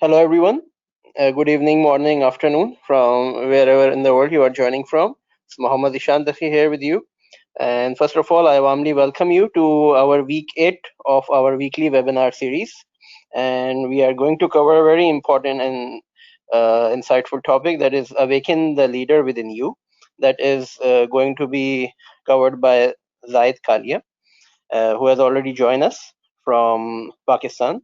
Hello, everyone. Good evening, morning, afternoon, from wherever in the world you are joining from. It's Mohammad Ishan Dafi here with you. And first of all, I warmly welcome you to our week 8 of our weekly webinar series. And we are going to cover a very important and insightful topic, that is Awaken the Leader Within You. That is going to be covered by Zaid Kalia, who has already joined us from Pakistan.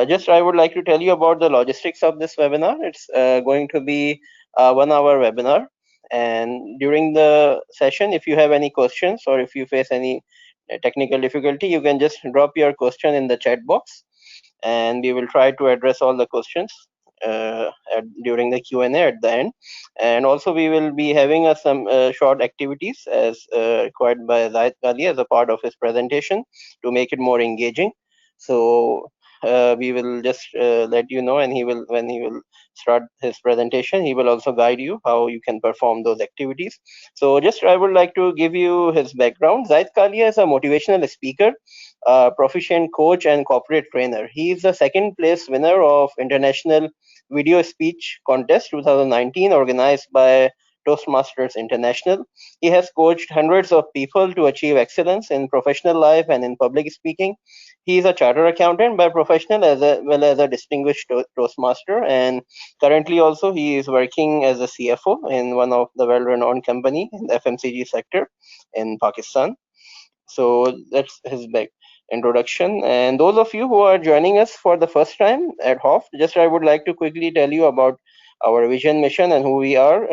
Just I would like to tell you about the logistics of this webinar. It's going to be a 1-hour webinar. And during the session, if you have any questions or if you face any technical difficulty, you can just drop your question in the chat box, and we will try to address all the questions during the Q&A at the end. And also we will be having some short activities as required by Zaid Ali as a part of his presentation to make it more engaging. So we will just let you know, and when he will start his presentation, he will also guide you how you can perform those activities. So just I would like to give you his background. Zaid Kalia is a motivational speaker, proficient coach, and corporate trainer. He is the second place winner of International Video Speech Contest 2019, organized by Toastmasters International. He has coached hundreds of people to achieve excellence in professional life and in public speaking. He is a chartered accountant by profession as well as a distinguished Toastmaster, and currently also he is working as a CFO in one of the well-renowned company in the FMCG sector in Pakistan. So that's his back introduction. And those of you who are joining us for the first time at HOFT, just I would like to quickly tell you about our vision, mission, and who we are,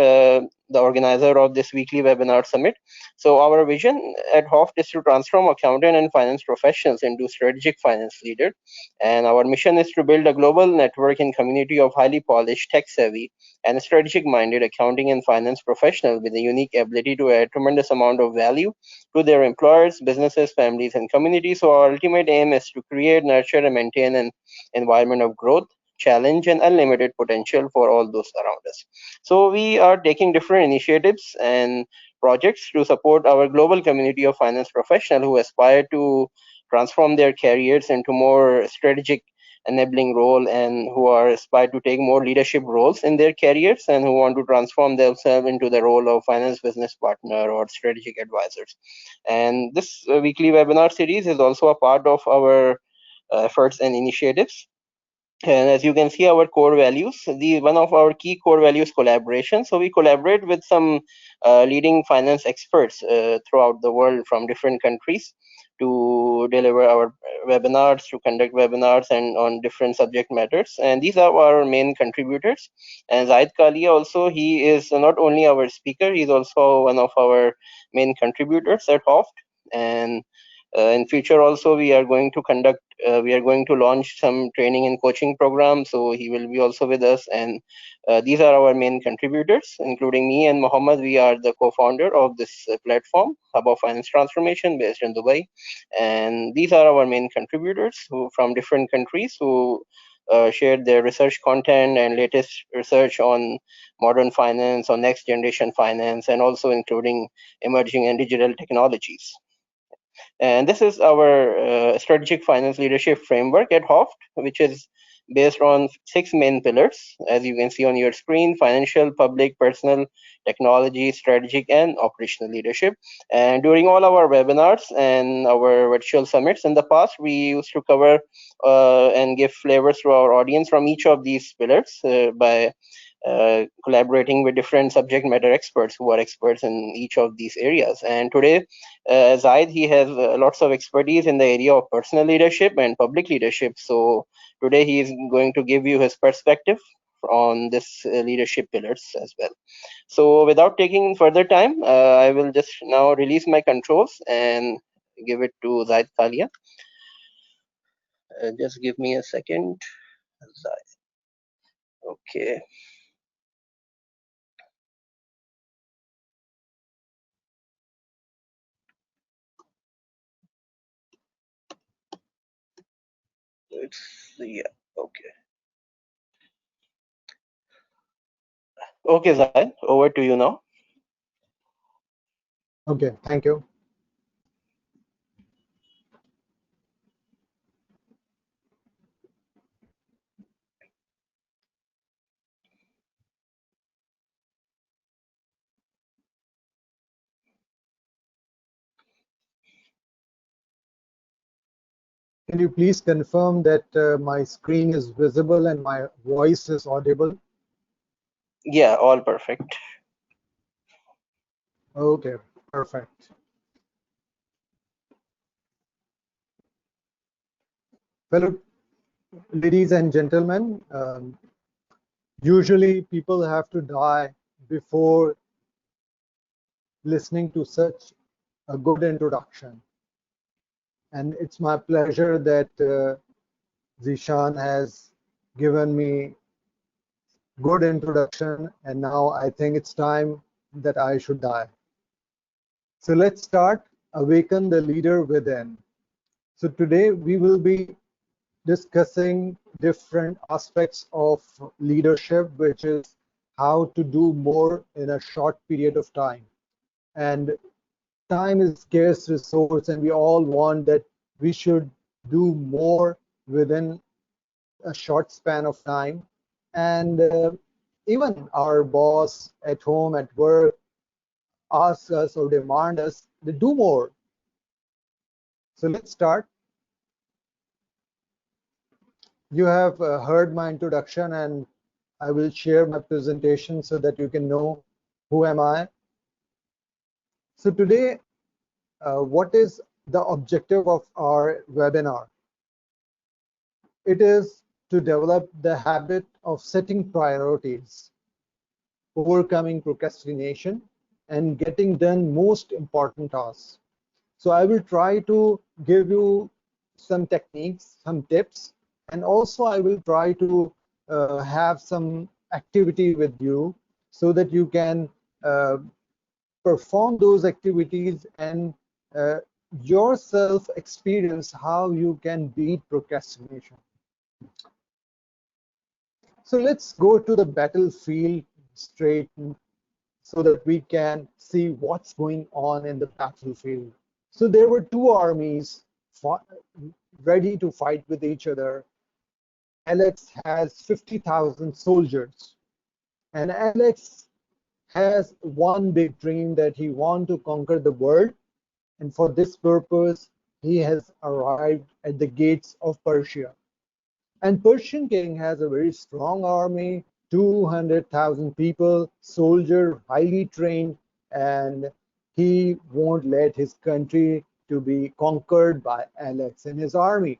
the organizer of this weekly webinar summit. So our vision at HOFT is to transform accountant and finance professionals into strategic finance leaders. And our mission is to build a global network and community of highly polished, tech-savvy, and strategic-minded accounting and finance professionals with a unique ability to add tremendous amount of value to their employers, businesses, families, and communities. So our ultimate aim is to create, nurture, and maintain an environment of growth, challenge, and unlimited potential for all those around us. So we are taking different initiatives and projects to support our global community of finance professionals who aspire to transform their careers into more strategic enabling role, and who are aspire to take more leadership roles in their careers, and who want to transform themselves into the role of finance business partner or strategic advisors. And this weekly webinar series is also a part of our efforts and initiatives. And as you can see, our core values, one of our key core values, collaboration. So we collaborate with some leading finance experts throughout the world from different countries to deliver our webinars, to conduct webinars and on different subject matters. And these are our main contributors. And Zaid Kalia also, he is not only our speaker, he's also one of our main contributors at HOFT. And in future also we are going to conduct we are going to launch some training and coaching programs, so he will be also with us. And these are our main contributors, including me and Mohammed. We are the co-founder of this platform, Hub of Finance Transformation, based in Dubai. And these are our main contributors who from different countries who shared their research content and latest research on modern finance, on next generation finance, and also including emerging and digital technologies. And this is our strategic finance leadership framework at HOFT, which is based on 6 main pillars, as you can see on your screen: financial, public, personal, technology, strategic, and operational leadership. And during all our webinars and our virtual summits in the past, we used to cover and give flavors to our audience from each of these pillars by collaborating with different subject matter experts who are experts in each of these areas. And today, Zaid, he has lots of expertise in the area of personal leadership and public leadership. So today he is going to give you his perspective on this leadership pillars as well. So without taking further time, I will just now release my controls and give it to Zaid Kalia. Just give me a second. Zaid. Okay. Yeah. Okay. Okay, Zaid, over to you now. Okay, thank you. Can you please confirm that my screen is visible and my voice is audible? Yeah, all perfect. Okay, perfect. Fellow ladies and gentlemen, usually people have to die before listening to such a good introduction. And it's my pleasure that Zishan has given me good introduction, and now I think it's time that I should die. So let's start Awaken the Leader Within. So today we will be discussing different aspects of leadership, which is how to do more in a short period of time. And time is scarce resource, and we all want that we should do more within a short span of time. And even our boss at home, at work, ask us or demand us to do more. So let's start. You have heard my introduction, and I will share my presentation so that you can know who am I. So today, what is the objective of our webinar? It is to develop the habit of setting priorities, overcoming procrastination, and getting done most important tasks. So I will try to give you some techniques, some tips, and also I will try to have some activity with you so that you can uh, perform those activities and uh, yourself experience how you can beat procrastination. So let's go to the battlefield straight so that we can see what's going on in the battlefield. So there were two armies ready to fight with each other. Alex has 50,000 soldiers, and Alex has one big dream that he wants to conquer the world, and for this purpose, he has arrived at the gates of Persia. And Persian king has a very strong army, 200,000 people, soldier, highly trained, and he won't let his country to be conquered by Alex and his army.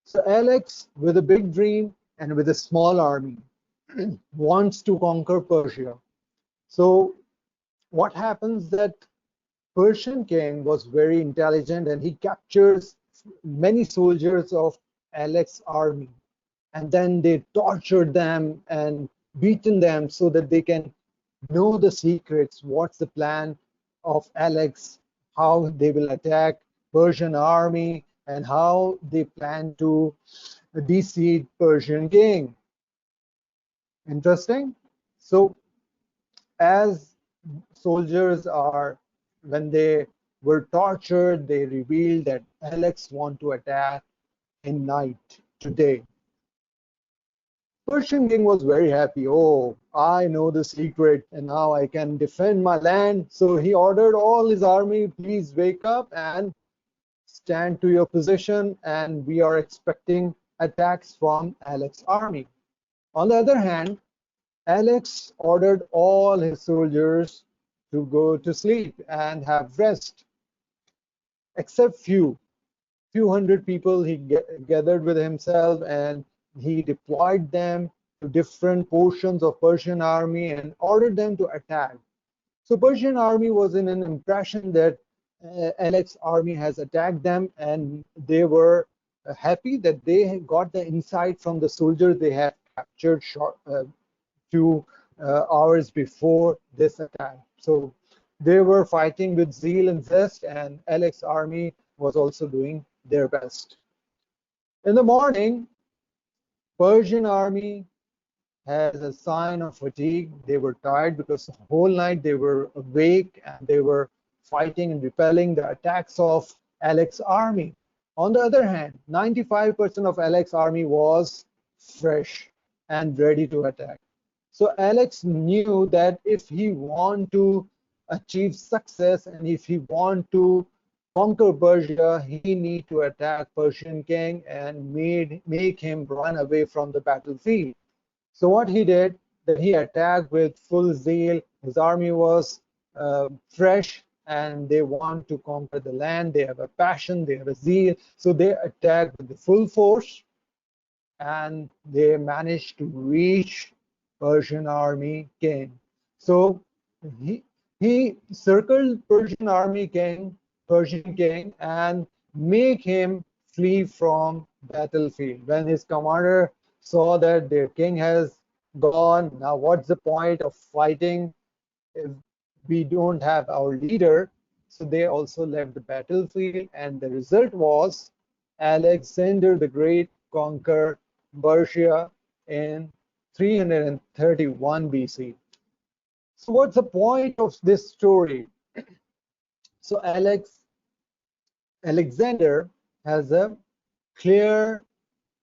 So Alex, with a big dream and with a small army, wants to conquer Persia. So what happens that Persian king was very intelligent and he captures many soldiers of Alex's army, and then they tortured them and beaten them so that they can know the secrets, what's the plan of Alex, how they will attack Persian army, and how they plan to defeat Persian king. Interesting. So as soldiers are, when they were tortured, they revealed that Alex want to attack in night today. Persian king was very happy. Oh, I know the secret and now I can defend my land. So he ordered all his army, please wake up and stand to your position, and we are expecting attacks from Alex's army. On the other hand, Alex ordered all his soldiers to go to sleep and have rest, except few hundred people he gathered with himself, and he deployed them to different portions of Persian army and ordered them to attack. So Persian army was in an impression that Alex's army has attacked them, and they were happy that they got the insight from the soldiers they had captured few hours before this attack. So they were fighting with zeal and zest, and Alex's army was also doing their best. In the morning, Persian army has a sign of fatigue. They were tired because the whole night they were awake and they were fighting and repelling the attacks of Alex's army. On the other hand, 95% of Alex's army was fresh and ready to attack. So Alex knew that if he want to achieve success and if he want to conquer Persia, he need to attack Persian king and make him run away from the battlefield. So what he did, that he attacked with full zeal. His army was fresh and they want to conquer the land. They have a passion, they have a zeal. So they attacked with the full force and they managed to reach Persian army king. So he, he circled Persian king, and make him flee from battlefield. When his commander saw that their king has gone, now what's the point of fighting if we don't have our leader? So they also left the battlefield, and the result was Alexander the Great conquered Persia in 331 BC. So what's the point of this story? So Alexander has a clear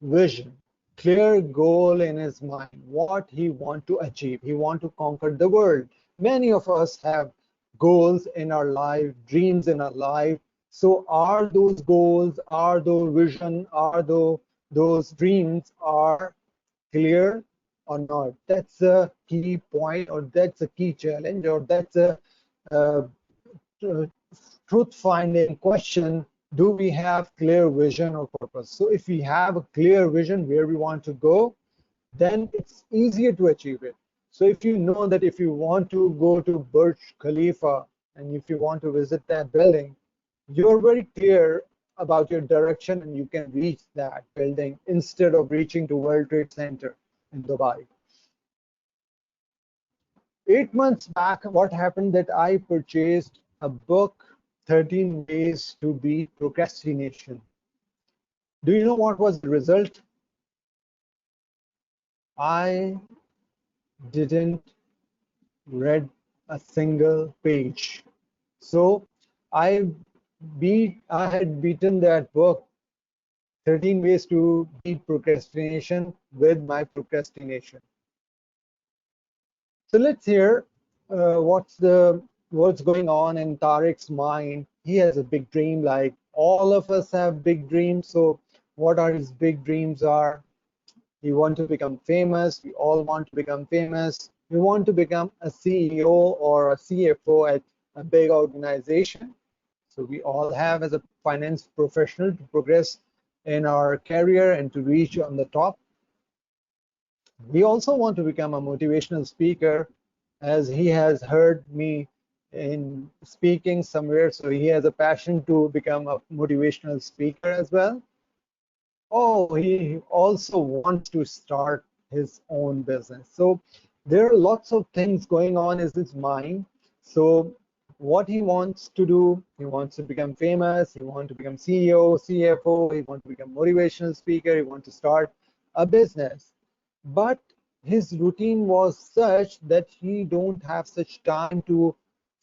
vision, clear goal in his mind, what he want to achieve. He want to conquer the world. Many of us have goals in our life, dreams in our life. So are those goals, are those vision, are those dreams are clear or not? That's a key point, or that's a key challenge, or that's a uh, truth finding question. Do we have clear vision or purpose? So if we have a clear vision where we want to go, then it's easier to achieve it. So if you know that if you want to go to Burj Khalifa and if you want to visit that building, you're very clear about your direction and you can reach that building instead of reaching to World Trade Center in Dubai. 8 months back, what happened that I purchased a book, 13 Ways to Beat Procrastination. Do you know what was the result? I didn't read a single page. So I had beaten that book, 13 Ways to Beat Procrastination, with my procrastination. So let's hear what's going on in Tariq's mind. He has a big dream, like all of us have big dreams. So what are his big dreams are? We want to become famous. We all want to become famous. We want to become a CEO or a CFO at a big organization. So we all have, as a finance professional, to progress in our career and to reach on the top. We also want to become a motivational speaker, as he has heard me in speaking somewhere. So he has a passion to become a motivational speaker as well. Oh, he also wants to start his own business. So there are lots of things going on in his mind. So what he wants to do, he wants to become famous, he wants to become CEO, CFO, he wants to become motivational speaker, he wants to start a business. But his routine was such that he don't have such time to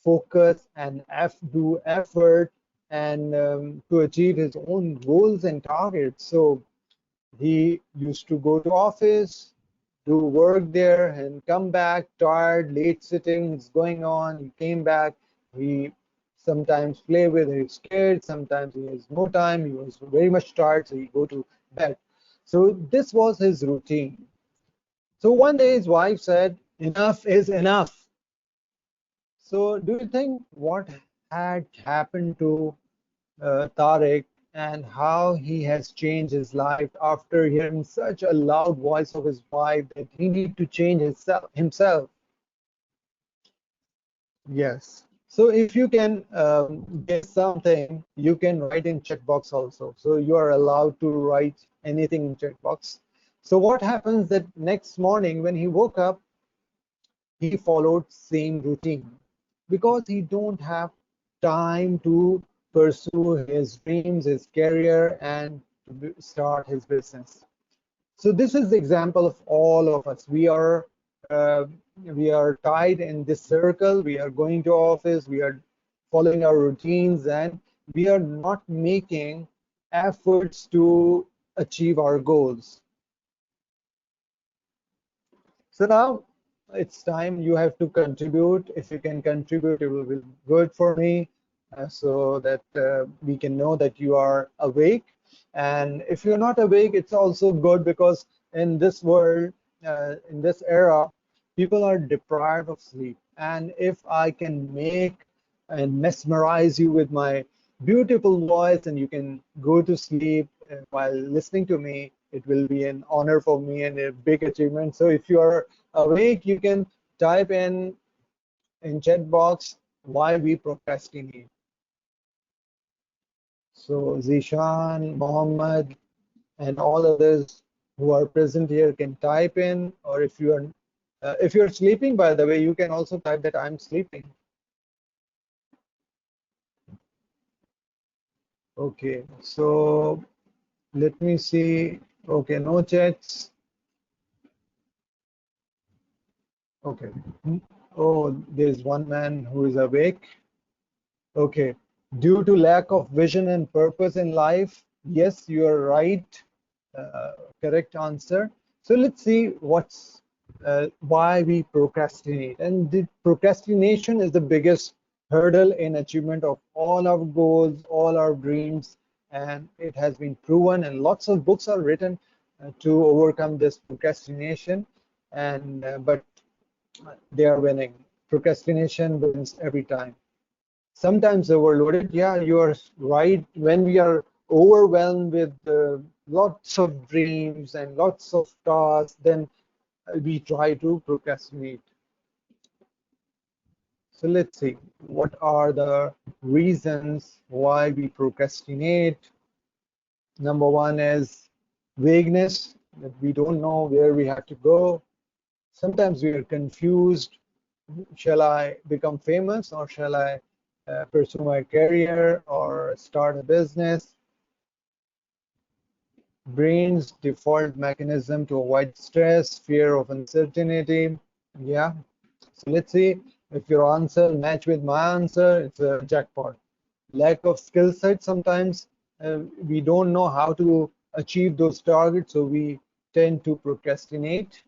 focus and do effort and to achieve his own goals and targets. So he used to go to office, do work there, and come back tired, late sittings going on. He came back. He sometimes play with his kids. Sometimes he has no time. He was very much tired, so he go to bed. So this was his routine. So one day his wife said, "Enough is enough." So do you think what had happened to Tariq and how he has changed his life after hearing such a loud voice of his wife that he need to change himself? Yes. So if you can guess something, you can write in chat box also. So you are allowed to write anything in chat box. So what happens that next morning when he woke up, he followed same routine because he don't have time to pursue his dreams, his career, and to start his business. So this is the example of all of us. Uh, we are tied in this circle. We are going to office. We are following our routines, and we are not making efforts to achieve our goals. So now it's time you have to contribute. If you can contribute, it will be good for me. so that we can know that you are awake. And if you're not awake, it's also good, because in this world, in this era, people are deprived of sleep. And if I can make and mesmerize you with my beautiful voice, and you can go to sleep while listening to me, it will be an honor for me and a big achievement. So if you are awake, you can type in chat box why we procrastinate. So Zishan, Mohammed, and all others who are present here can type in, or if you're sleeping, by the way, you can also type that I'm sleeping. Okay, so let me see. Okay, no chats. Okay. Oh, there's one man who is awake. Okay. Due to lack of vision and purpose in life, yes, you are right. Uh, Correct answer. So let's see why we procrastinate. And the procrastination is the biggest hurdle in achievement of all our goals, all our dreams, and it has been proven. And lots of books are written to overcome this procrastination. And but they are winning. Procrastination wins every time. Sometimes overloaded. Yeah, you are right. When we are overwhelmed with lots of dreams and lots of tasks, then we try to procrastinate. So let's see, what are the reasons why we procrastinate? Number one is vagueness, that we don't know where we have to go. Sometimes we are confused. Shall I become famous, or shall I pursue my career or start a business? Brain's default mechanism to avoid stress, fear of uncertainty. Yeah. So let's see if your answer match with my answer, it's a jackpot. Lack of skill set. Sometimes we don't know how to achieve those targets, so we tend to procrastinate.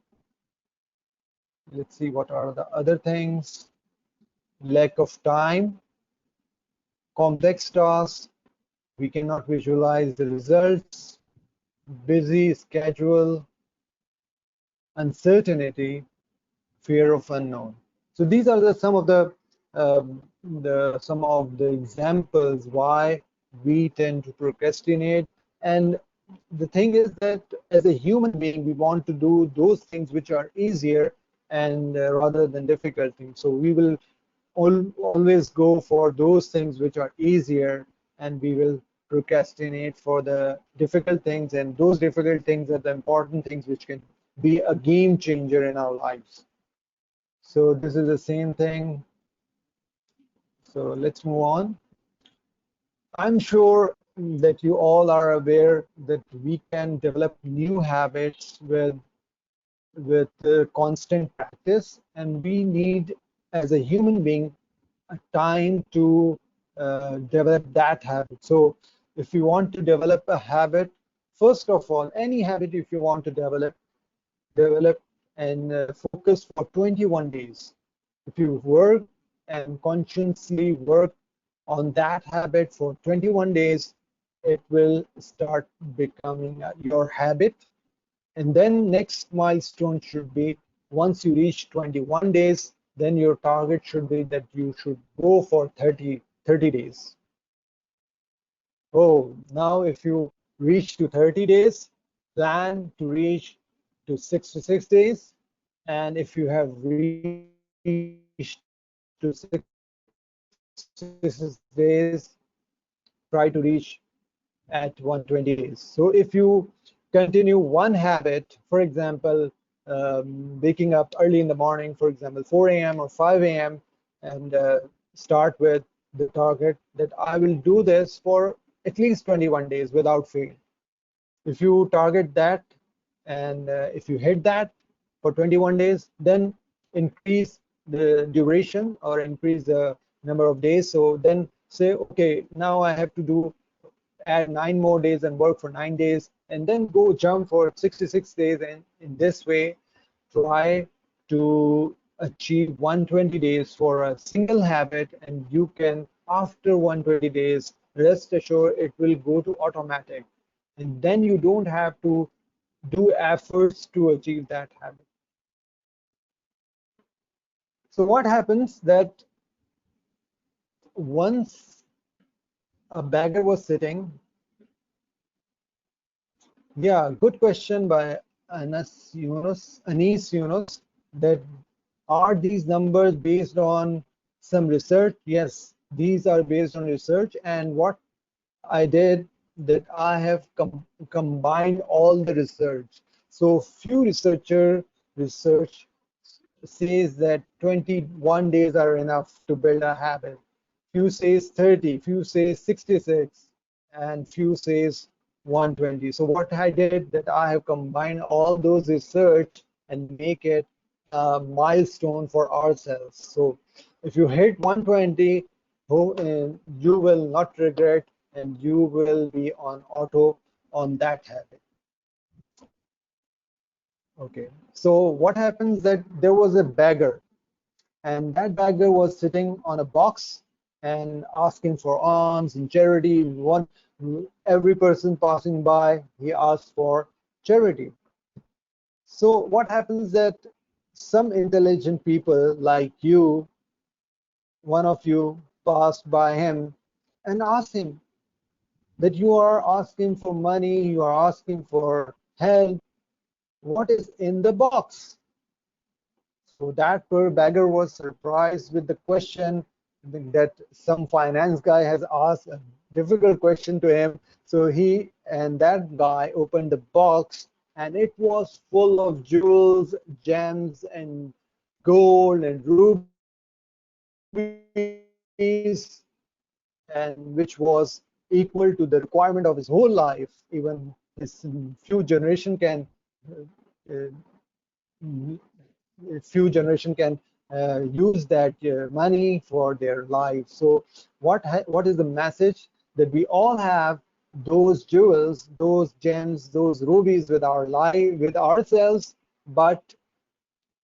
Let's see what are the other things. Lack of time, complex tasks, we cannot visualize the results, busy schedule, uncertainty, fear of unknown. So these are some of the examples why we tend to procrastinate. And the thing is that as a human being, we want to do those things which are easier and rather than difficult things. So we will always go for those things which are easier, and we will procrastinate for the difficult things, and those difficult things are the important things which can be a game changer in our lives. So this is the same thing. So let's move on. I'm sure that you all are aware that we can develop new habits with constant practice, and we need, as a human being, a time to develop that habit. So if you want to develop a habit, first of all, any habit, if you want to develop and focus for 21 days. If you work and consciously work on that habit for 21 days, it will start becoming your habit. And then next milestone should be, once you reach 21 days, then your target should be that you should go for 30 days. Oh, now if you reach to 30 days, plan to reach to 66 days. And if you have reached to 66 days, try to reach at 120 days. So if you continue one habit, for example, waking up early in the morning, for example, 4 a.m. or 5 a.m., and start with the target that I will do this for at least 21 days without fail. If you target that, and if you hit that for 21 days, then increase the duration or increase the number of days. So then say, okay, now I have to do add 9 more days and work for 9 days, and then go jump for 66 days. And in this way, try to achieve 120 days for a single habit, and you can after 120 days, rest assured it will go to automatic. And then you don't have to do efforts to achieve that habit. So what happens that once a beggar was sitting, yeah, good question by Anis Yunus, that are these numbers based on some research? Yes, these are based on research. And what I did, that I have combined all the research. So few research says that 21 days are enough to build a habit. Few says 30, few says 66, and few says 120. So what I did, that I have combined all those research and make it a milestone for ourselves. So if you hit 120, you will not regret, and you will be on auto on that habit. Okay. So what happens, that there was a beggar, and that beggar was sitting on a box and asking for alms and charity. Every person passing by, he asked for charity. So what happens, that some intelligent people like you, one of you, passed by him and asked him that you are asking for money, you are asking for help. What is in the box? So that poor beggar was surprised with the question, that some finance guy has asked a difficult question to him. So that guy opened the box, and it was full of jewels, gems, and gold and rubies, and which was equal to the requirement of his whole life. Even his few generation can uh, use that money for their lives. So what is the message? That we all have those jewels, those gems, those rubies with our life, with ourselves, but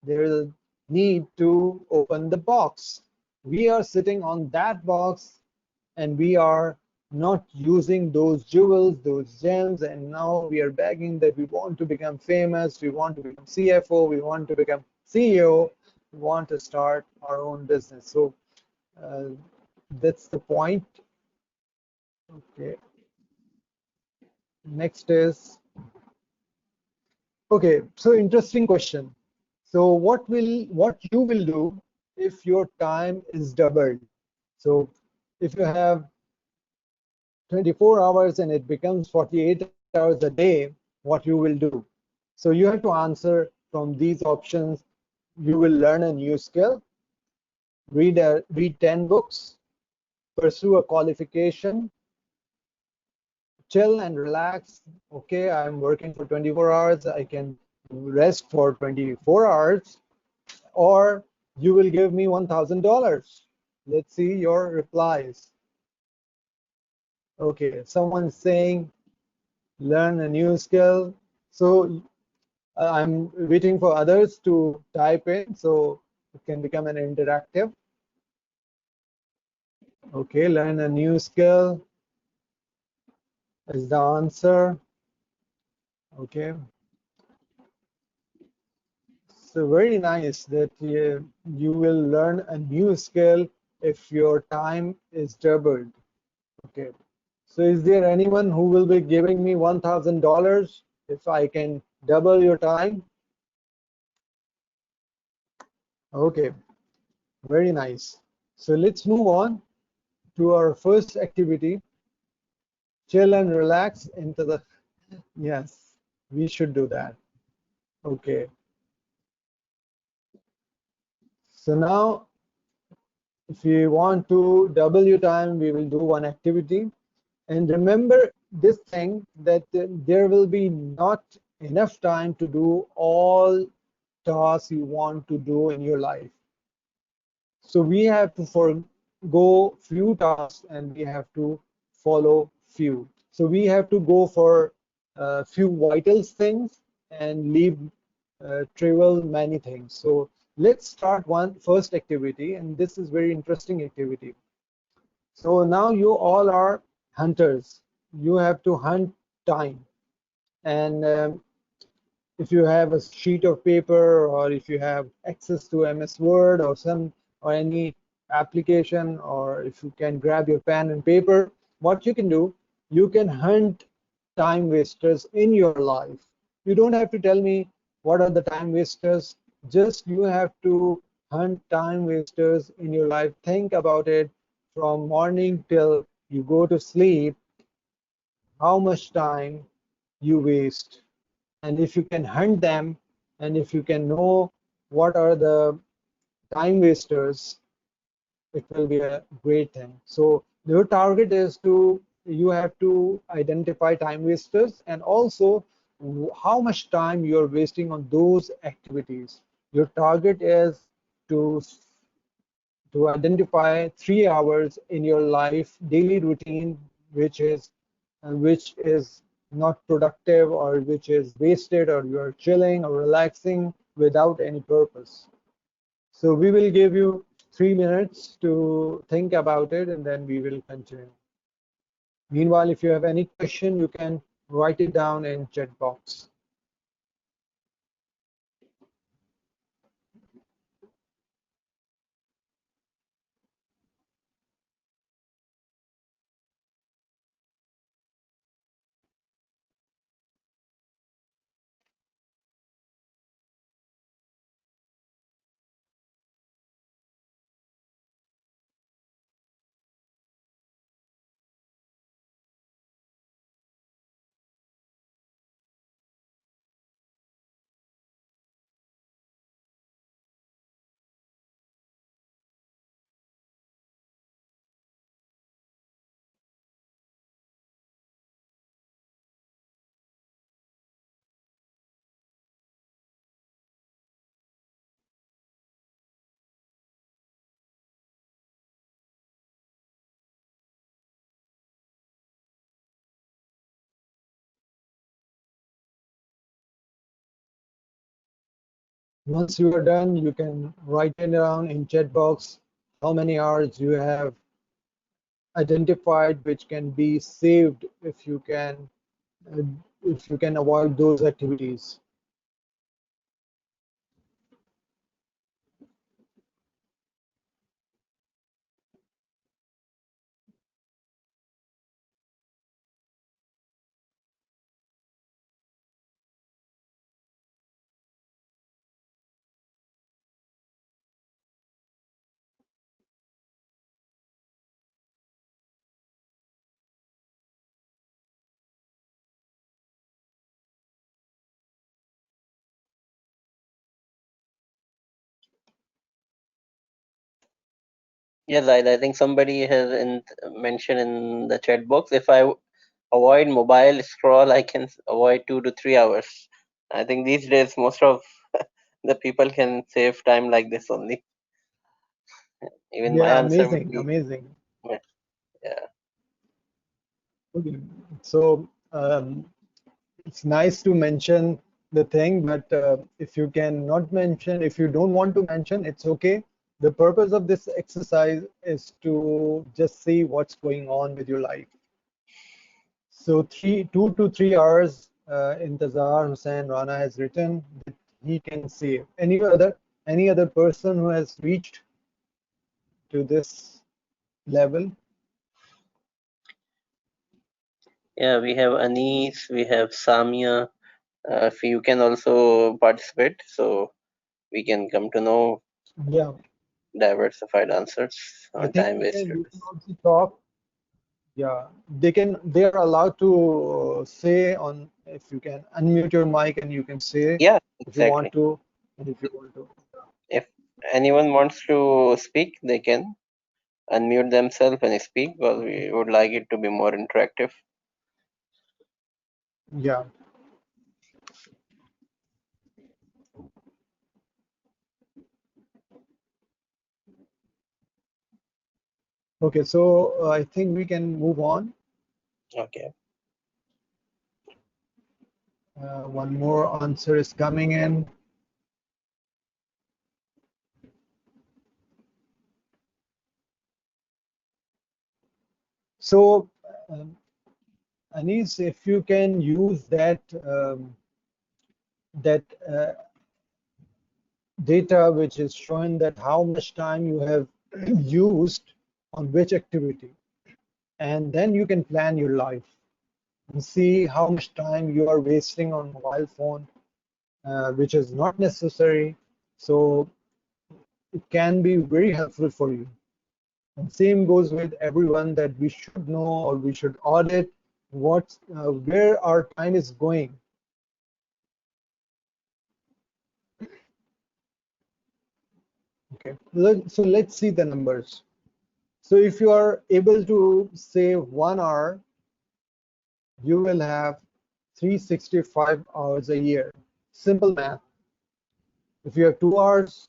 there is a need to open the box. We are sitting on that box, and we are not using those jewels, those gems, and now we are begging that we want to become famous, we want to become CFO, we want to become CEO, we want to start our own business. So uh, that's the point. Okay, next is, okay, so interesting question. So what you will do if your time is doubled? So if you have 24 hours and it becomes 48 hours a day, what you will do? So you have to answer from these options. You will learn a new skill, read 10 books, pursue a qualification, chill and relax. Okay, I'm working for 24 hours, I can rest for 24 hours, or you will give me $1,000. Let's see your replies. Okay, someone's saying learn a new skill. So I'm waiting for others to type in so it can become an interactive. Okay, learn a new skill is the answer. Okay, so very nice that you will learn a new skill if your time is doubled. Okay, so is there anyone who will be giving me $1,000 if I can double your time? Okay, very nice. So let's move on to our first activity, chill and relax into the, yes, we should do that. Okay, so now if you want to double your time, we will do one activity. And remember this thing, that there will be not enough time to do all tasks you want to do in your life. So we have to forego few tasks and we have to follow few. So we have to go for few vital things and leave trivial many things. So let's start one first activity, and this is very interesting activity. So now you all are hunters. You have to hunt time. And if you have a sheet of paper, or if you have access to MS Word or some or any application, or if you can grab your pen and paper, what you can do, you can hunt time wasters in your life. You don't have to tell me what are the time wasters. Just you have to hunt time wasters in your life. Think about it from morning till you go to sleep, how much time you waste. And if you can hunt them, and if you can know what are the time wasters, it will be a great thing. So your target is to, you have to identify time wasters, and also how much time you're wasting on those activities. Your target is to identify 3 hours in your life daily routine which is not productive, or which is wasted, or you're chilling or relaxing without any purpose. So we will give you 3 minutes to think about it, and then we will continue. Meanwhile, if you have any question, you can write it down in chat box. Once you are done, you can write it down in chat box how many hours you have identified which can be saved uh, if you can avoid those activities. Yes, I think somebody has mentioned in the chat box, if I avoid mobile scroll, I can avoid 2 to 3 hours. I think these days most of the people can save time like this only. Even my Yeah, answer would amazing, be, amazing. yeah. Okay. So it's nice to mention the thing, but if you can not mention, if you don't want to mention, it's okay. The purpose of this exercise is to just see what's going on with your life. So 2 to 3 hours, Intezar Hussain Rana has written that he can save. Any other person who has reached to this level? Yeah, we have Anis, we have Samia. If you can also participate, so we can come to know Yeah, diversified answers I on think time you can wasters. also talk. Yeah, they are allowed to say on, if you can unmute your mic and you can say Yeah, if you want exactly. to, and if you want to. If anyone wants to speak, they can unmute themselves and speak, because we would like it to be more interactive. Yeah. Okay, so I think we can move on. Okay. One more answer is coming in. So, um, Anis, if you can use that data which is showing that how much time you have used on which activity, and then you can plan your life and see how much time you are wasting on mobile phone, which is not necessary. So it can be very helpful for you. And same goes with everyone, that we should know or we should audit where our time is going. Okay, so let's see the numbers. So if you are able to save 1 hour, you will have 365 hours a year. Simple math. If you have 2 hours,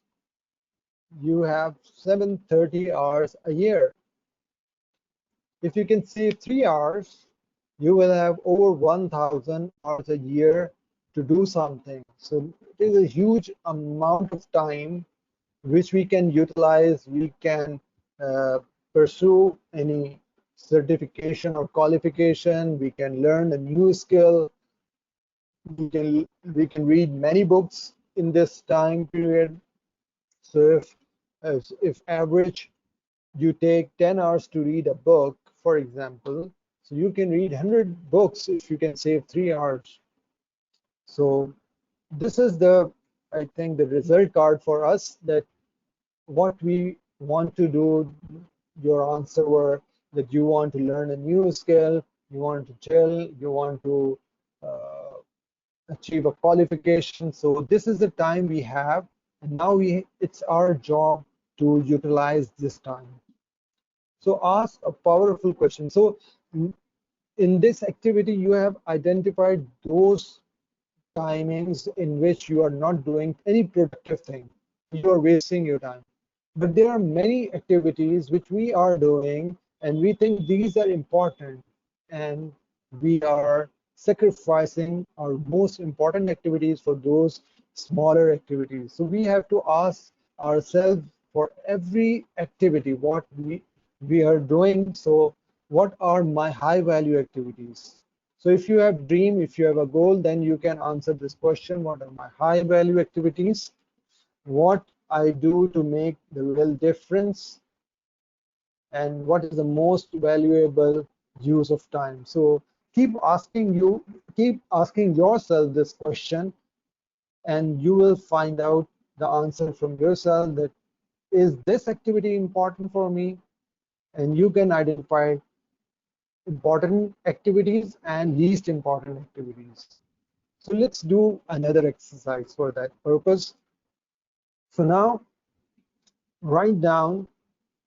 you have 730 hours a year. If you can save 3 hours, you will have over 1,000 hours a year to do something. So it is a huge amount of time which we can utilize. We can uh, pursue any certification or qualification. We can learn a new skill. We can read many books in this time period. So if average you take 10 hours to read a book, for example, so you can read 100 books if you can save 3 hours. So this is I think, the result card for us, that what we want to do. Your answer were that you want to learn a new skill, you want to chill, you want to uh, achieve a qualification. So this is the time we have, and now it's our job to utilize this time. So ask a powerful question. So in this activity, you have identified those timings in which you are not doing any productive thing. You are wasting your time. But there are many activities which we are doing, and we think these are important, and we are sacrificing our most important activities for those smaller activities. So we have to ask ourselves for every activity what we are doing. So what are my high value activities? So if you have dream, if you have a goal, then you can answer this question: what are my high value activities? What I do to make the real difference, and what is the most valuable use of time? So keep asking yourself this question, and you will find out the answer from yourself, that is this activity important for me? And you can identify important activities and least important activities. So let's do another exercise for that purpose. So now write down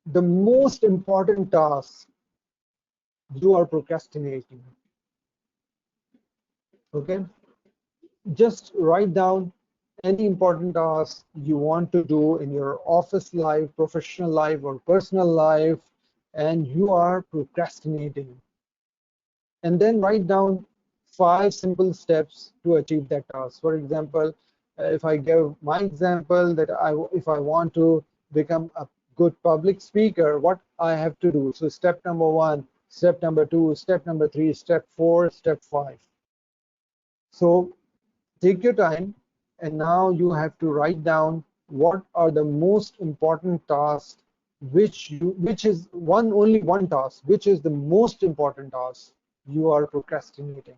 the most important task you are procrastinating. Okay, just write down any important task you want to do in your office life, professional life, or personal life, and you are procrastinating. And then write down 5 simple steps to achieve that task. For example, if I give my example, that if I want to become a good public speaker, what I have to do. So step number 1, step number 2, step number 3, step 4, step 5. So take your time, and now you have to write down what are the most important tasks, which is only one task, which is the most important task you are procrastinating.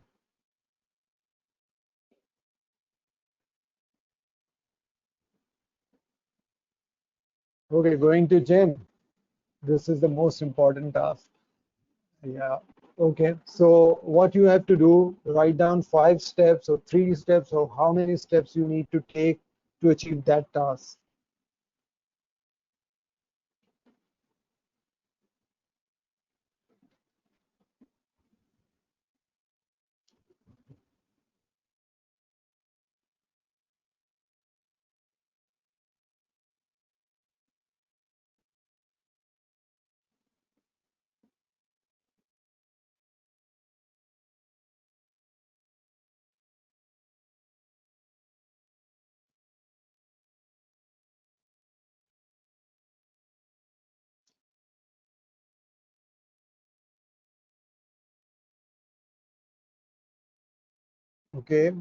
Okay, going to gym. This is the most important task. Yeah. Okay. So what you have to do, write down 5 steps or 3 steps or how many steps you need to take to achieve that task. Okay,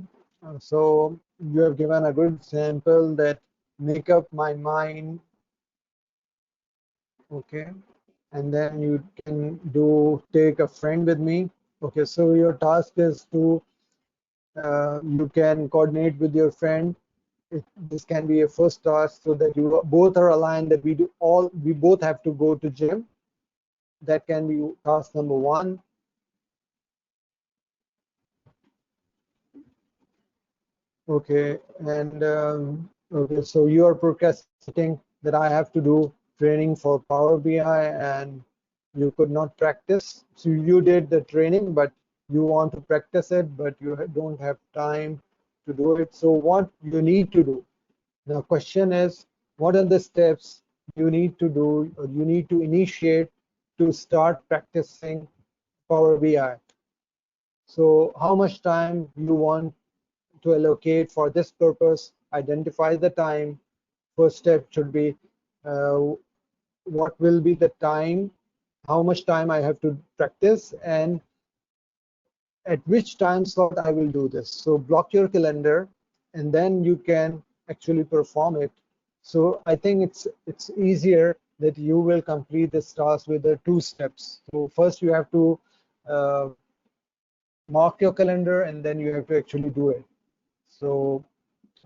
so you have given a good example that make up my mind. Okay, and then you can do take a friend with me. Okay, so your task is to you can coordinate with your friend. This can be a first task so that you both are aligned that we both have to go to gym. That can be task number one. Okay, and okay, so you are procrastinating that I have to do training for Power BI and you could not practice. So you did the training, but you want to practice it, but you don't have time to do it. So what you need to do? The question is, what are the steps you need to do or you need to initiate to start practicing Power BI? So how much time you want to allocate for this purpose? Identify the time. First step should be uh, what will be the time, how much time I have to practice, and at which time slot I will do this. So block your calendar, and then you can actually perform it. So I think it's easier that you will complete this task with the two steps. So first you have to uh, mark your calendar, and then you have to actually do it. So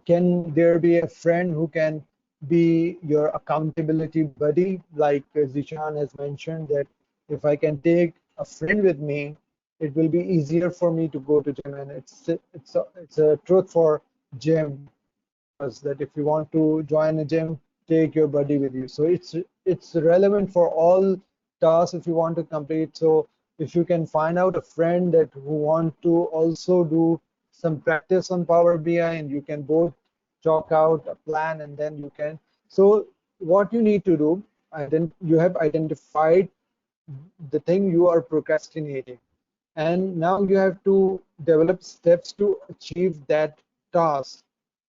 can there be a friend who can be your accountability buddy? Like Zishan has mentioned that if I can take a friend with me, it will be easier for me to go to gym. And it's a truth for gym was that if you want to join a gym, take your buddy with you. So it's relevant for all tasks if you want to complete. So if you can find out a friend that who want to also do some practice on Power BI and you can both chalk out a plan and then you can. So what you need to do, you have identified the thing you are procrastinating. And now you have to develop steps to achieve that task.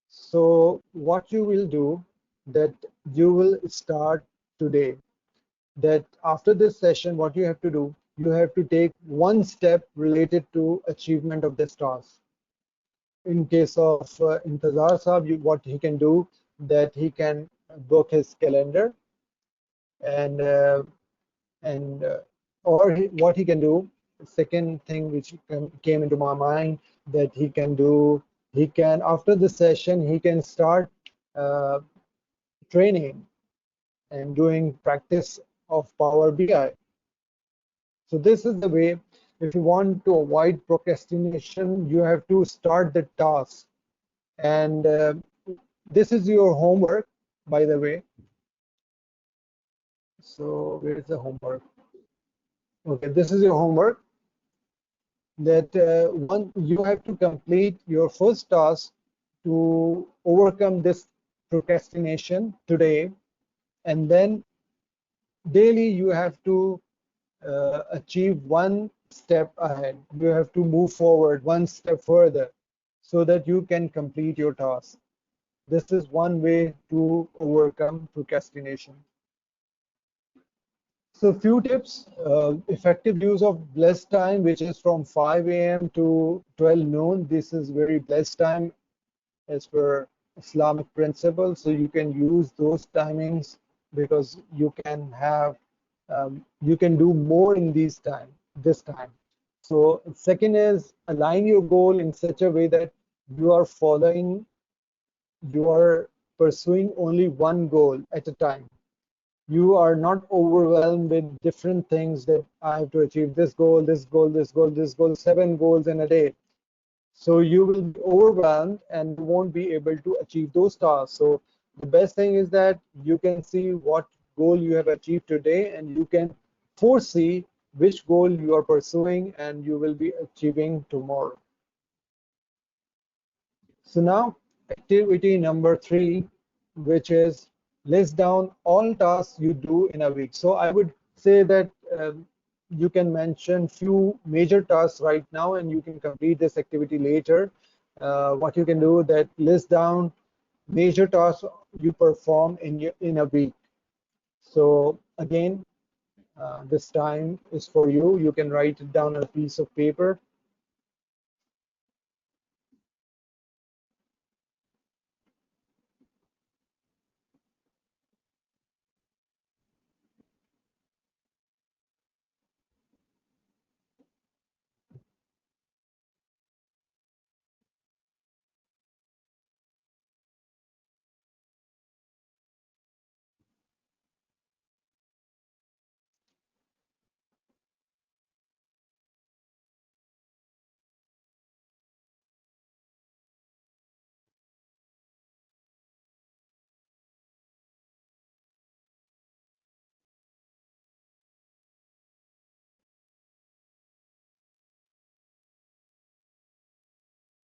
So what you will do that you will start today that after this session what you have to do you have to take one step related to achievement of this task. In case of Intezar Saab, what he can do that he can book his calendar and what he can do. Second thing which came into my mind that he can do, he can after the session he can start uh, training and doing practice of Power BI. So this is the way. If you want to avoid procrastination, you have to start the task. And this is your homework, by the way. So where is the homework? Okay, this is your homework. That one you have to complete your first task to overcome this procrastination today, and then daily you have to achieve one step ahead. You have to move forward one step further so that you can complete your task. This is one way to overcome procrastination. So few tips, effective use of blessed time, which is from 5 a.m. to 12 noon. This is very blessed time as per Islamic principles. So you can use those timings because you can do more in this time. So second is align your goal in such a way that you are following, you are pursuing only one goal at a time. You are not overwhelmed with different things that I have to achieve this goal, this goal, this goal, this goal, 7 goals in a day. So you will be overwhelmed and you won't be able to achieve those tasks. So the best thing is that you can see what goal you have achieved today and you can foresee which goal you are pursuing and you will be achieving tomorrow. So now activity number 3, which is list down all tasks you do in a week. So I would say that you can mention few major tasks right now and you can complete this activity later. What you can do that list down major tasks you perform in a week. So again, this time is for you. You can write it down on a piece of paper.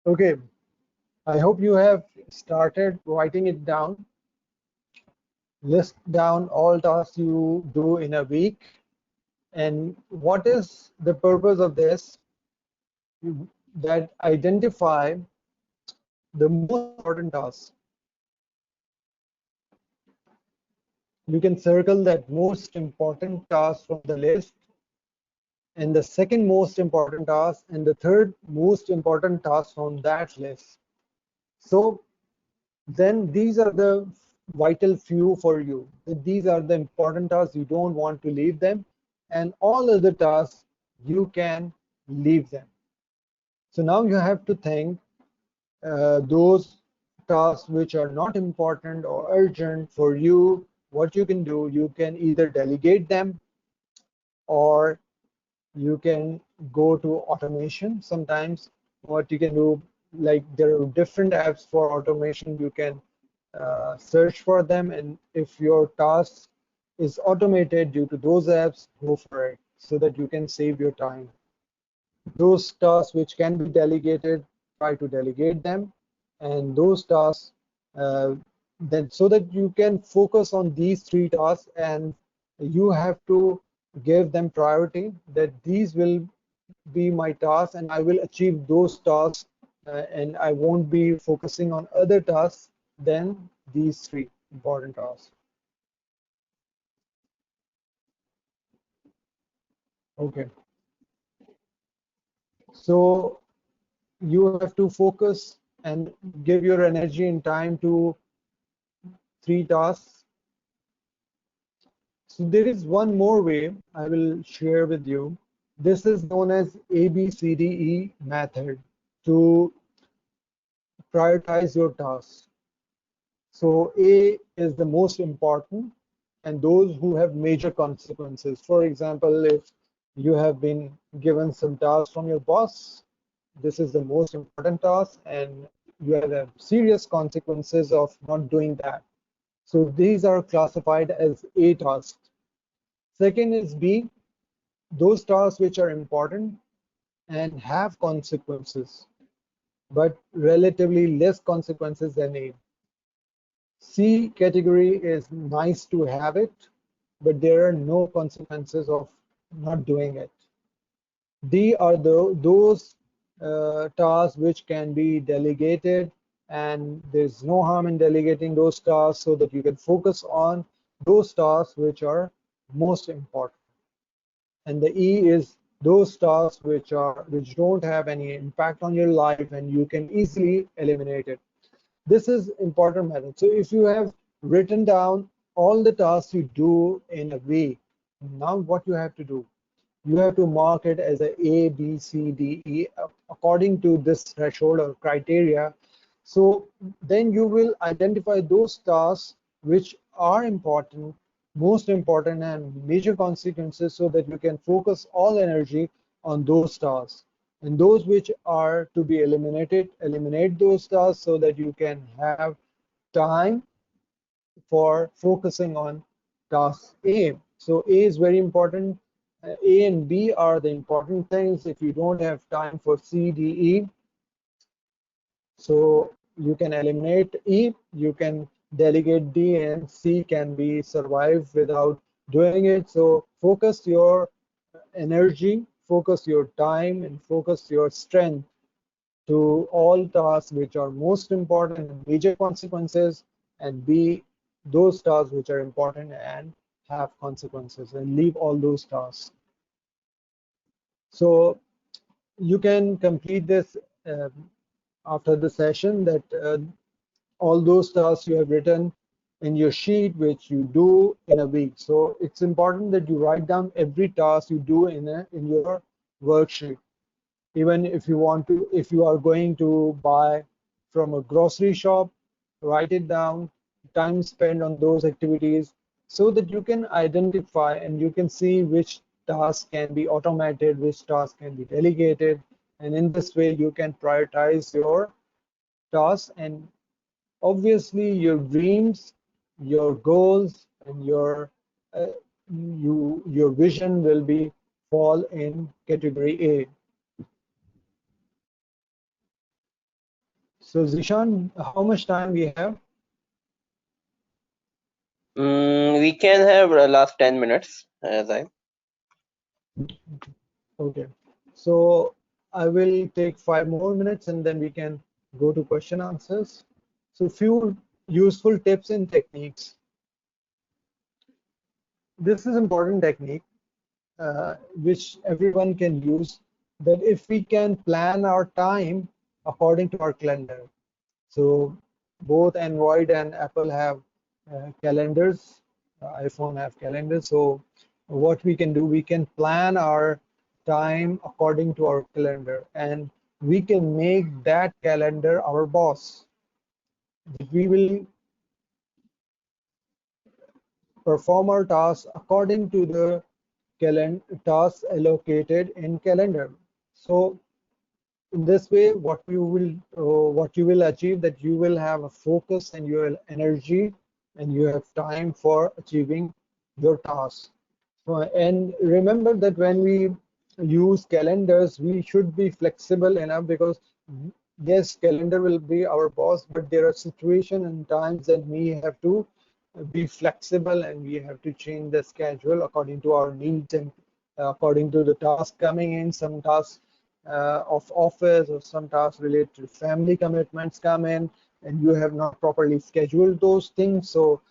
Okay, I hope you have started writing it down. List down all tasks you do in a week. And what is the purpose of this? That identify the most important tasks. You can circle that most important task from the list, and the second most important task, and the third most important task on that list. So then these are the vital few for you. These are the important tasks, you don't want to leave them, and all other tasks you can leave them. So now you have to think those tasks which are not important or urgent for you. What you can do, you can either delegate them, or you can go to automation. Sometimes what you can do, like there are different apps for automation, you can search for them, and if your task is automated due to those apps, go for it so that you can save your time. Those tasks which can be delegated, try to delegate them, and those tasks uh, then so that you can focus on these three tasks, and you have to give them priority, that these will be my tasks and I will achieve those tasks, and I won't be focusing on other tasks than these three important tasks. Okay, so you have to focus and give your energy and time to three tasks. So there is one more way I will share with you. This is known as ABCDE method to prioritize your tasks. So A is the most important, and those who have major consequences. For example, if you have been given some task from your boss, this is the most important task, and you have serious consequences of not doing that. So these are classified as A tasks. Second is B, those tasks which are important and have consequences, but relatively less consequences than A. C category is nice to have it, but there are no consequences of not doing it. D are those tasks which can be delegated, and there's no harm in delegating those tasks so that you can focus on those tasks which are most important. And the E is those tasks which don't have any impact on your life and you can easily eliminate it. This is important method. So if you have written down all the tasks you do in a week, now what you have to do, you have to mark it as a B, C, D, E according to this threshold or criteria. So then you will identify those tasks which are important, most important and major consequences, so that you can focus all energy on those tasks. And those which are to be eliminated, eliminate those tasks so that you can have time for focusing on task A. So A is very important. A and B are the important things. If you don't have time for C, D, E, so you can eliminate E, you can delegate D, and C can be survived without doing it. So focus your energy, focus your time, and focus your strength to all tasks which are most important and major consequences, and B, those tasks which are important and have consequences, and leave all those tasks. So you can complete this after the session, that all those tasks you have written in your sheet which you do in a week. So it's important that you write down every task you do in your worksheet. Even if you want to, if you are going to buy from a grocery shop, write it down, time spent on those activities, so that you can identify and you can see which task can be automated, which task can be delegated, and in this way you can prioritize your tasks. And obviously your dreams, your goals, and uh, your vision will be fall in category A. So Zishan, how much time we have? We can have last 10 minutes, Zaid. Okay. So I will take 5 more minutes and then we can go to question answers. So few useful tips and techniques. This is important technique which everyone can use, that if we can plan our time according to our calendar. So both Android and Apple have calendars. iPhone have calendars. So what we can do, we can plan our time according to our calendar, and we can make that calendar our boss. We will perform our tasks according to the tasks allocated in calendar. So in this way, what you will achieve, that you will have a focus and your energy, and you have time for achieving your tasks. So, and remember that when we use calendars, we should be flexible enough, because yes, calendar will be our boss, but there are situations and times that we have to be flexible, and we have to change the schedule according to our needs and according to the task coming in. Some tasks of office or some tasks related to family commitments come in, and you have not properly scheduled those things. So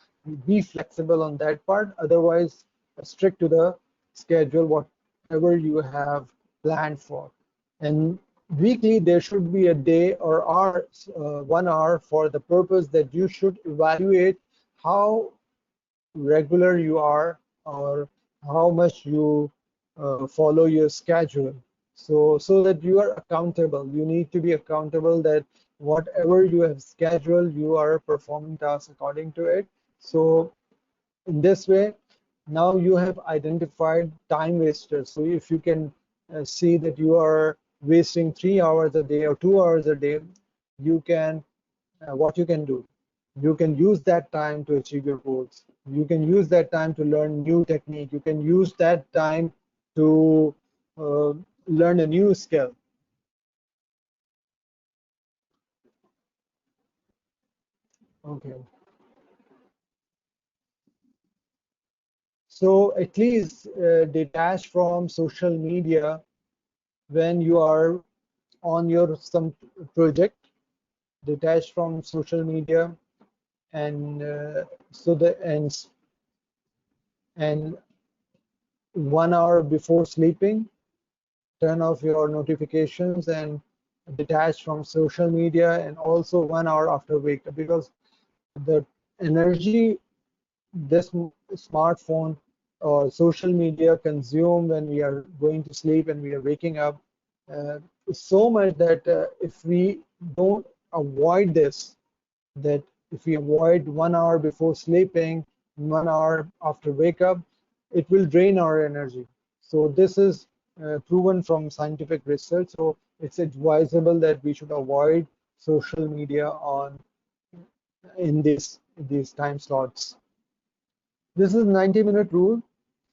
be flexible on that part. Otherwise, stick to the schedule, whatever you have planned for. And weekly, there should be a day or hour, 1 hour, for the purpose that you should evaluate how regular you are, or how much you follow your schedule. So that you are accountable. You need to be accountable that whatever you have scheduled, you are performing tasks according to it. So in this way, now you have identified time wasters. So if you can see that you are wasting 3 hours a day or 2 hours a day, you can what you can do, you can use that time to achieve your goals. You can use that time to learn new technique. You can use that time to uh, learn a new skill. Okay. So at least detach from social media when you are on your some project. Detach from social media, and so the and 1 hour before sleeping, turn off your notifications and detach from social media, and also 1 hour after wake up, because the energy this smartphone or social media consume when we are going to sleep and we are waking up is so much that if we don't avoid this, that if we avoid 1 hour before sleeping, 1 hour after wake up, it will drain our energy. So this is proven from scientific research. So it's advisable that we should avoid social media on in these time slots. This is 90-minute rule.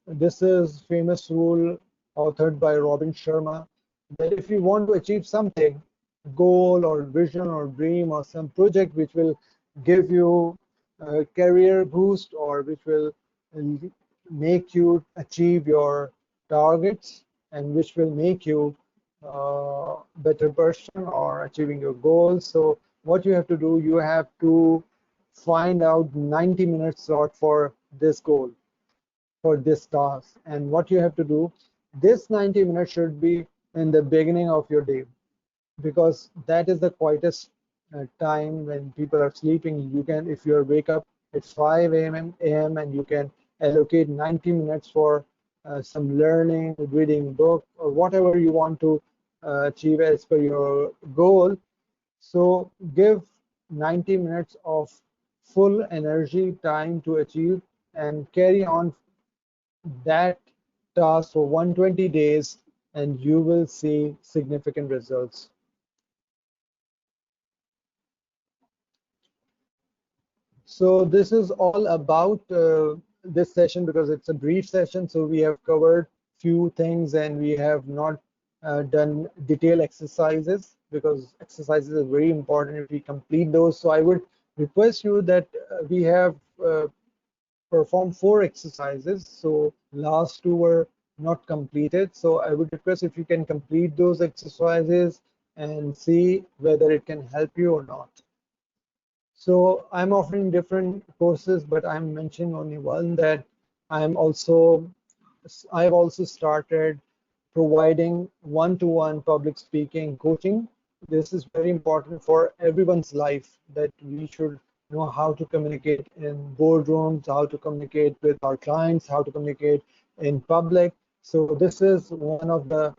This is famous rule authored by Robin Sharma, that if you want to achieve something, goal or vision or dream or some project which will give you a career boost, or which will make you achieve your targets, and which will make you a better person or achieving your goals. So what you have to do, you have to find out 90-minute slot for this goal, for this task. And what you have to do, this 90 minutes should be in the beginning of your day, because that is the quietest time when people are sleeping. You can, if you wake up at 5 a.m. and you can allocate 90 minutes for some learning, reading book, or whatever you want to achieve as per your goal. So give 90 minutes of full energy time to achieve, and carry on that task for 120 days, and you will see significant results. So this is all about this session, because it's a brief session. So we have covered few things, and we have not done detailed exercises. because exercises are very important if we complete those. So I would request you that we have performed 4 exercises. So last 2 were not completed. So I would request if you can complete those exercises and see whether it can help you or not. So I'm offering different courses, but I'm mentioning only one that I'm also I've also started providing one-to-one public speaking coaching. This is very important for everyone's life, that we should know how to communicate in boardrooms, how to communicate with our clients, how to communicate in public. So this is one of the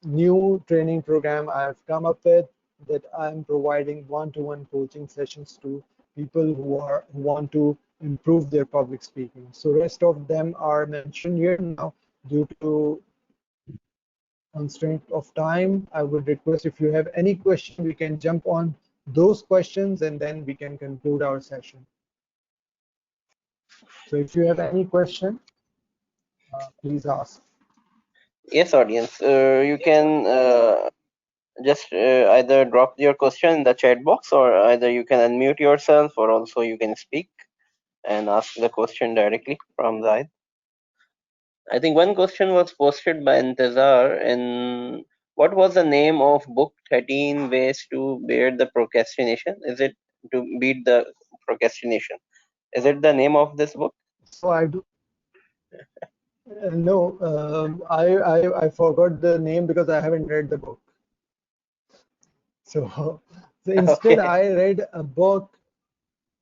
new training program I've come up with, that I'm providing one-to-one coaching sessions to people who want to improve their public speaking. So rest of them are mentioned here now. Due to constraint of time, I would request if you have any question, we can jump on those questions and then we can conclude our session. So if you have any question, please ask. Yes, audience. You can just either drop your question in the chat box, or either you can unmute yourself, or also you can speak and ask the question directly from Zaid. I think one question was posted by Intezar in what was the name of book 13 ways to bear the procrastination? Is it to beat the procrastination? Is it the name of this book? So I do no, I forgot the name because I haven't read the book. So, so instead Okay. I read a book.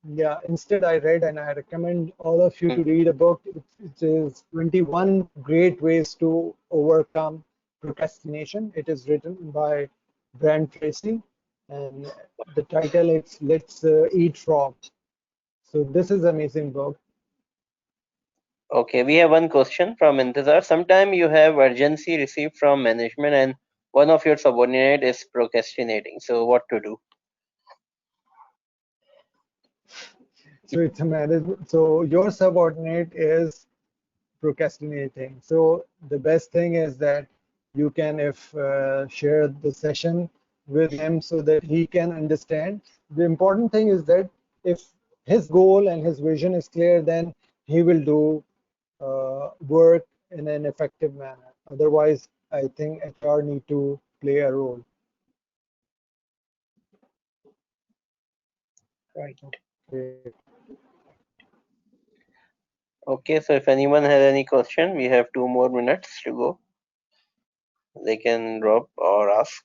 Yeah, instead I read, and I recommend all of you to read a book. It is 21 Great Ways to Overcome Procrastination. It is written by Brian Tracy, and the title is Let's Eat Frogs. So this is an amazing book. Okay, we have one question from Intezar. Sometime you have urgency received from management and one of your subordinate is procrastinating. So what to do? So it's a management. So your subordinate is procrastinating. So the best thing is that you can, if share the session with him so that he can understand. The important thing is that if his goal and his vision is clear, then he will do work in an effective manner. Otherwise, I think HR need to play a role. Right. Okay. Okay, so if anyone has any question, we have 2 more minutes to go. They can drop or ask.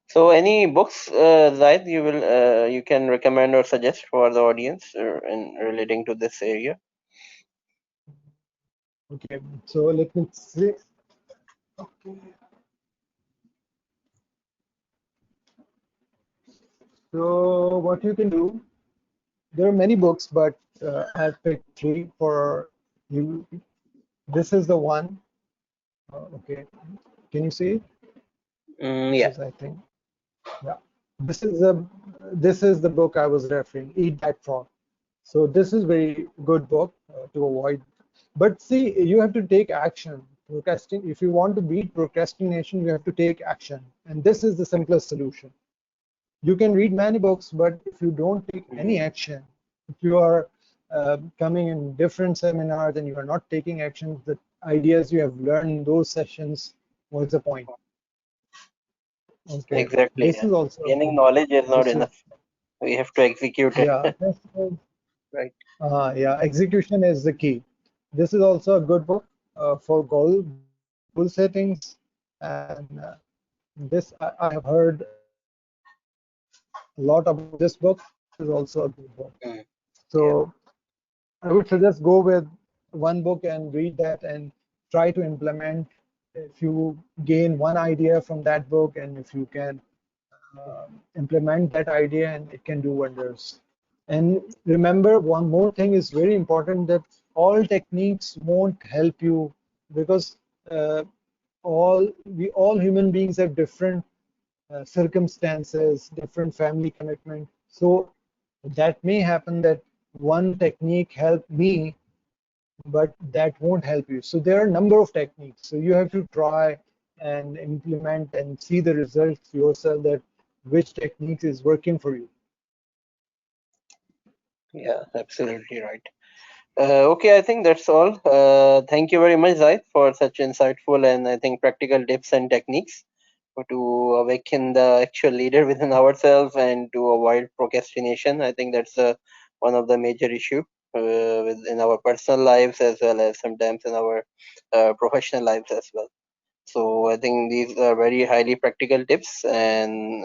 So any books, Zaid, you can recommend or suggest for the audience in relating to this area? Okay. So let me see. Okay. So what you can do, there are many books, but I've picked 3 for you. This is the one. Okay, can you see? This Yeah. is, I think, yeah. This is the book I was referring. Eat That Frog. So this is very good book to avoid. But see, you have to take action. Procrastinate. If you want to beat procrastination, you have to take action, and this is the simplest solution. You can read many books, but if you don't take any Mhm. action, if you are coming in different seminars and you are not taking actions, the ideas you have learned in those sessions, what's the point? Okay, Exactly. this Yeah. is also a Gaining good. knowledge is not This is, enough. We have to execute it. yeah, this is, Right. yeah, execution is the key. This is also a good book for goal settings, and this I have heard a lot about this book. This is also a good book. Mm. Yeah. So I would suggest go with one book and read that and try to implement. If you gain one idea from that book, and if you can implement that idea, and it can do wonders. And remember, one more thing is very important, that all techniques won't help you, because uh, all human beings have different circumstances, different family commitment. So that may happen that one technique helped me, but that won't help you. So there are a number of techniques. So you have to try and implement and see the results yourself that which technique is working for you. Yeah, absolutely right. Okay, I think that's all. Thank you very much, Zaid, for such insightful and I think practical tips and techniques to awaken the actual leader within ourselves and to avoid procrastination. I think that's one of the major issue in our personal lives as well as sometimes in our professional lives as well. So I think these are very highly practical tips, and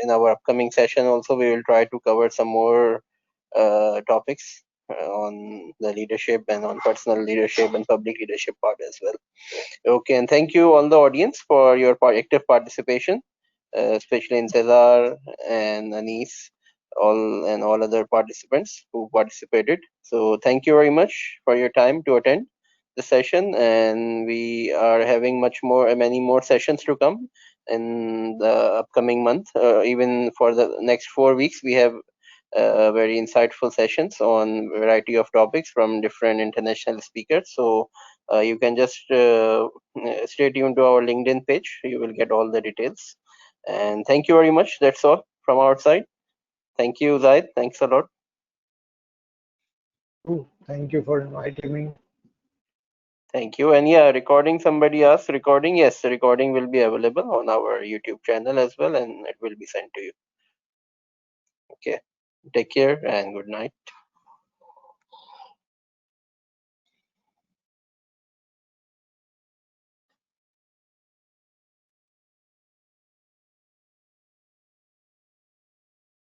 in our upcoming session also we will try to cover some more topics on the leadership and on personal leadership and public leadership part as well. Okay, and thank you all the audience for your active participation, especially in Cesar and Anis, all other participants who participated. So thank you very much for your time to attend the session, and we are having many more sessions to come in the upcoming month. Even for the next 4 weeks, we have very insightful sessions on variety of topics from different international speakers. So you can just stay tuned to our LinkedIn page. You will get all the details. And thank you very much. That's all from our side. Thank you, Zaid. Thanks a lot. Ooh, thank you for inviting me. Thank you. And yeah, recording, somebody asked recording. Yes, the recording will be available on our YouTube channel as well, and it will be sent to you. Okay. Take care and good night.